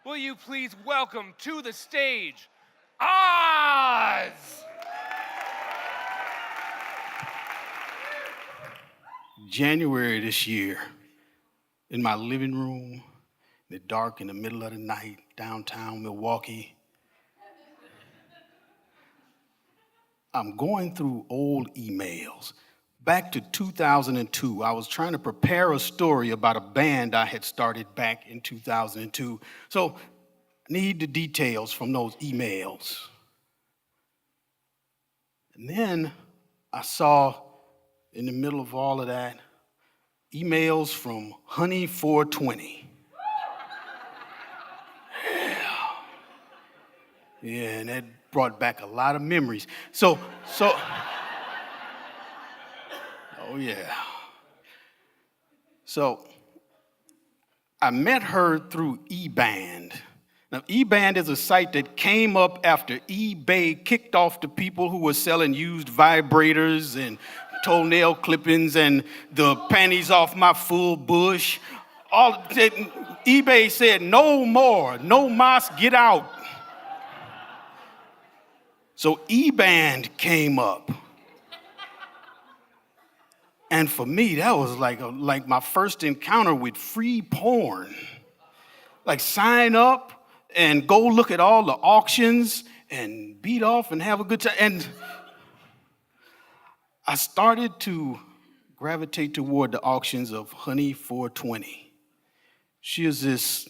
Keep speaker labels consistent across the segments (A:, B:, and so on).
A: will you please welcome to the stage, Oz!
B: January this year, in my living room, in the dark, in the middle of the night, downtown Milwaukee, I'm going through old emails. Back to 2002, I was trying to prepare a story about a band I had started back in 2002. So I need the details from those emails. And then I saw, in the middle of all of that, emails from Honey 420. Yeah, and that brought back a lot of memories. So, oh yeah. So, I met her through eBand. Now, eBand is a site that came up after eBay kicked off the people who were selling used vibrators and toenail clippings and the panties off my full bush. eBay said, no more, no mas, get out. So eBand came up. And for me, that was like my first encounter with free porn. Like sign up and go look at all the auctions and beat off and have a good time. And I started to gravitate toward the auctions of Honey 420. She is this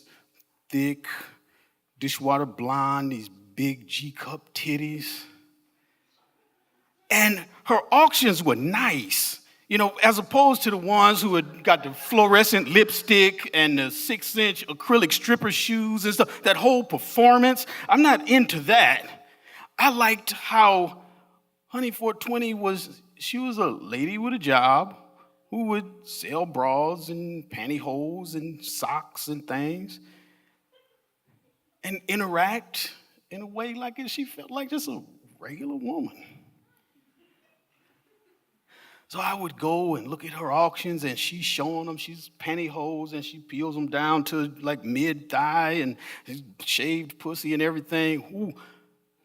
B: thick, dishwater blonde, these big G-cup titties. And her auctions were nice, you know, as opposed to the ones who had got the fluorescent lipstick and the 6-inch acrylic stripper shoes and stuff, that whole performance. I'm not into that. I liked how Honey 420 she was a lady with a job who would sell bras and pantyhose and socks and things and interact in a way like she felt like just a regular woman. So I would go and look at her auctions, and she's showing them, she's pantyhose, and she peels them down to like mid-thigh and shaved pussy and everything. Ooh.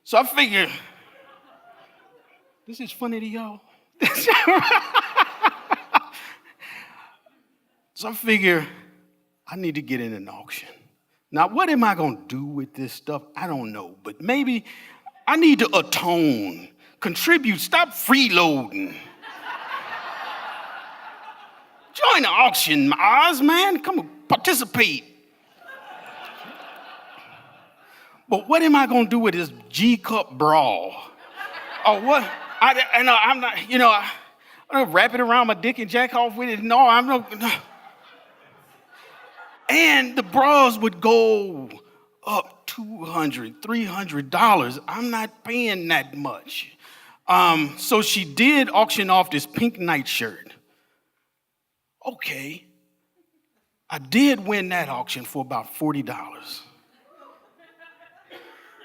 B: So I figured, this is funny to y'all. So I figure, I need to get in an auction. Now, what am I going to do with this stuff? I don't know, but maybe I need to atone, contribute, stop freeloading. Join the auction, Oz, man. Come on, participate. But what am I going to do with this G-cup bra? Or what? I'm not, I'm going to wrap it around my dick and jack off with it. No, I'm not. No. And the bras would go up $200, $300. I'm not paying that much. So she did auction off this pink nightshirt. Okay. I did win that auction for about $40.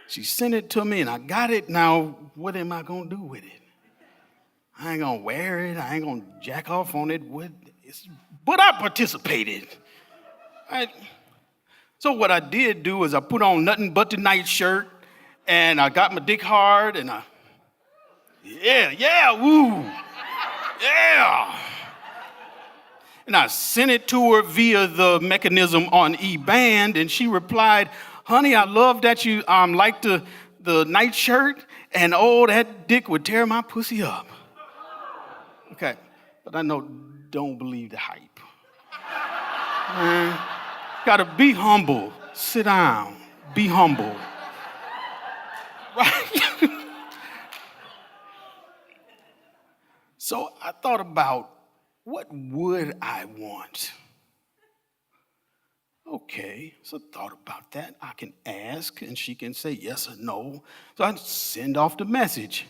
B: She sent it to me and I got it. Now, what am I going to do with it? I ain't going to wear it. I ain't going to jack off on it. But I participated. So what I did do is I put on nothing but the nightshirt and I got my dick hard and woo, yeah. And I sent it to her via the mechanism on eBand, and she replied, honey, I love that you like the nightshirt, and that dick would tear my pussy up. Okay, but I don't believe the hype. Gotta be humble. Sit down. Be humble. Right? So I thought about, what would I want? Okay, so I thought about that. I can ask, and she can say yes or no. So I send off the message.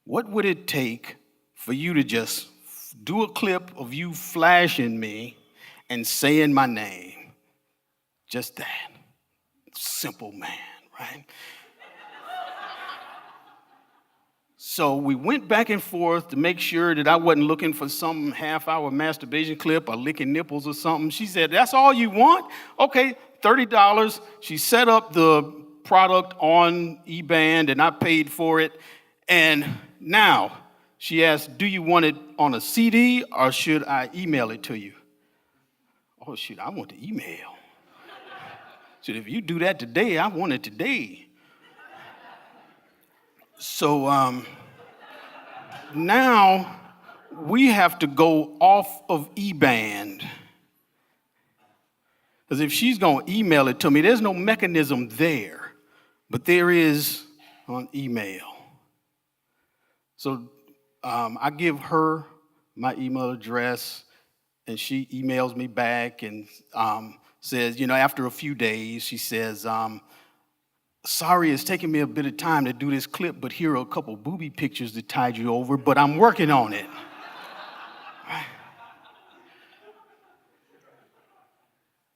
B: What would it take for you to just do a clip of you flashing me and saying my name? Just that. Simple man, right? So we went back and forth to make sure that I wasn't looking for some half-hour masturbation clip or licking nipples or something. She said, that's all you want? Okay, $30. She set up the product on eBay and I paid for it. And now she asked, do you want it on a CD or should I email it to you? Oh, shoot, I want the email. So if you do that today, I want it today. So now we have to go off of eBay. Because if she's going to email it to me, there's no mechanism there, but there is on email. So I give her my email address, and she emails me back and says, after a few days, she says, sorry, it's taking me a bit of time to do this clip, but here are a couple booby pictures to tide you over, but I'm working on it.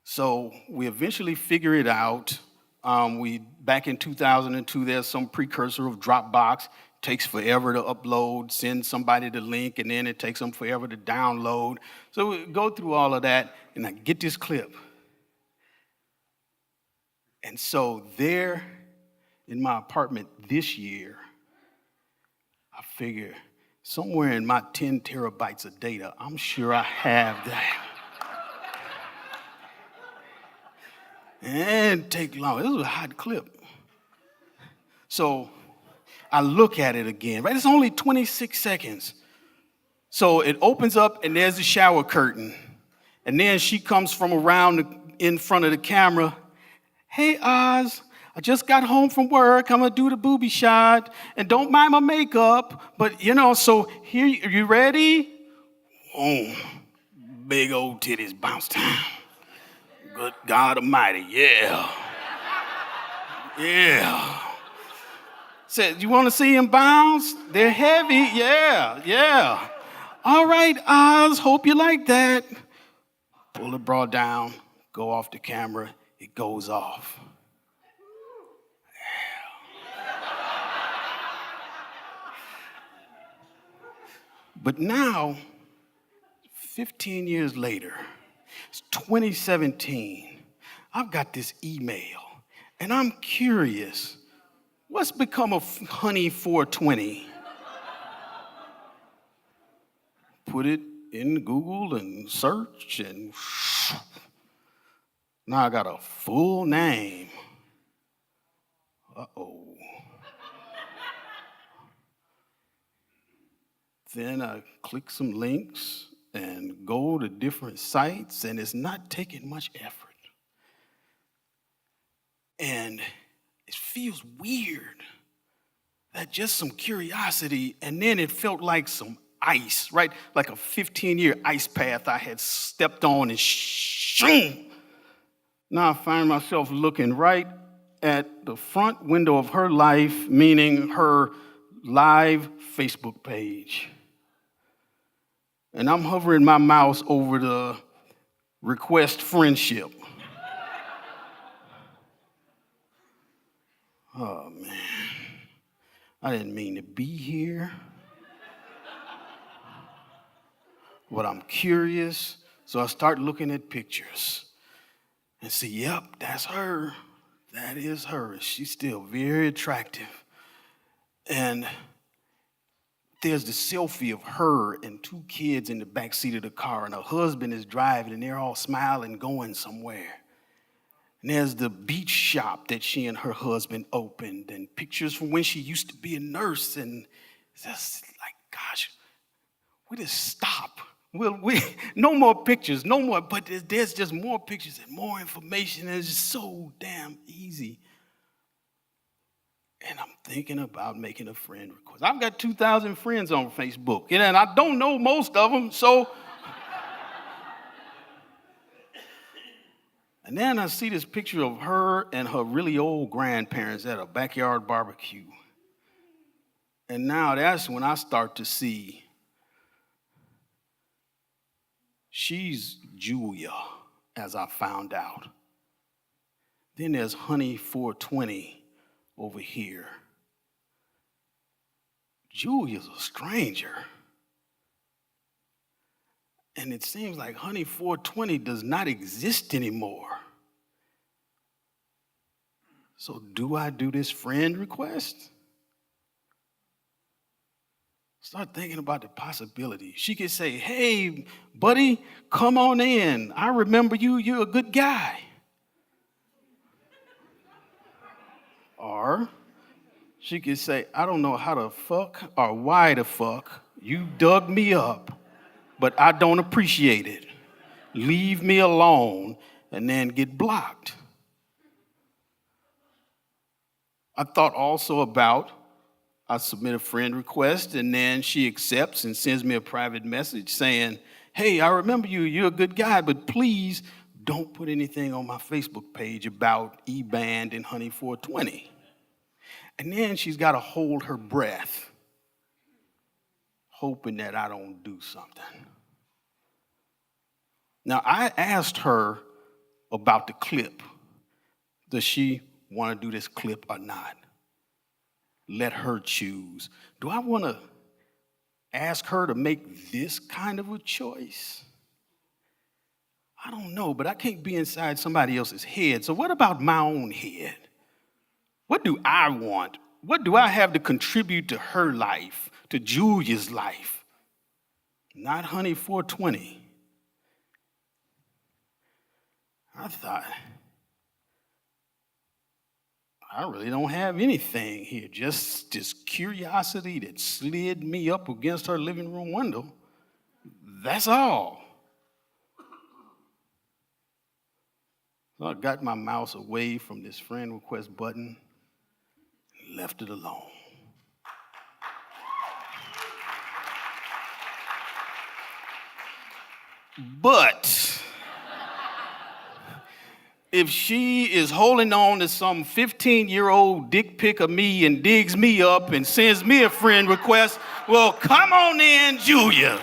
B: So we eventually figure it out. Back in 2002, there's some precursor of Dropbox. Takes forever to upload, send somebody the link, and then it takes them forever to download. So we go through all of that, and I get this clip. And so there in my apartment this year, I figure somewhere in my 10 terabytes of data, I'm sure I have that. And it take long. This was a hot clip. So I look at it again, right? It's only 26 seconds. So it opens up and there's the shower curtain. And then she comes from around in front of the camera. Hey, Oz, I just got home from work. I'm going to do the booby shot. And don't mind my makeup. But, so here, you ready? Boom. Big old titties bounce time. Good God Almighty, yeah. Yeah. Said, you want to see them bounce? They're heavy, yeah. All right, Oz, hope you like that. Pull the bra down, go off the camera, it goes off. But now, 15 years later, it's 2017, I've got this email, and I'm curious, what's become of Honey 420? Put it in Google and search, and now I got a full name. Uh-oh. Then I click some links and go to different sites, and it's not taking much effort. And it feels weird that just some curiosity, and then it felt like some ice, right? Like a 15-year ice path I had stepped on and shoom. Now I find myself looking right at the front window of her life, meaning her live Facebook page. And I'm hovering my mouse over the request friendship. Oh, man. I didn't mean to be here. But I'm curious, so I start looking at pictures and see, yep, that's her. That is her. She's still very attractive. And there's the selfie of her and two kids in the back seat of the car, and her husband is driving, and they're all smiling, going somewhere. And there's the beach shop that she and her husband opened, and pictures from when she used to be a nurse. And it's just like, gosh, we just stop. No more pictures, no more. But there's just more pictures and more information, and it's just so damn easy. And I'm thinking about making a friend request. I've got 2,000 friends on Facebook, and I don't know most of them, so. And then I see this picture of her and her really old grandparents at a backyard barbecue. And now that's when I start to see she's Julia, as I found out. Then there's Honey 420 over here. Julia's a stranger. And it seems like Honey 420 does not exist anymore. So do I do this friend request? Start thinking about the possibility. She could say, hey, buddy, come on in. I remember you. You're a good guy. Or she could say, I don't know how the fuck or why the fuck you dug me up, but I don't appreciate it. Leave me alone, and then get blocked. I thought also about, I submit a friend request, and then she accepts and sends me a private message saying, hey, I remember you. You're a good guy, but please don't put anything on my Facebook page about E-Band and Honey 420. And then she's got to hold her breath, hoping that I don't do something. Now, I asked her about the clip. Does she want to do this clip or not? Let her choose. Do I want to ask her to make this kind of a choice? I don't know, but I can't be inside somebody else's head. So what about my own head? What do I want? What do I have to contribute to her life, to Julia's life? Not Honey 420. I thought, I really don't have anything here, just this curiosity that slid me up against her living room window. That's all. So I got my mouse away from this friend request button and left it alone. But if she is holding on to some 15-year-old dick pic of me and digs me up and sends me a friend request, well, come on in, Julia.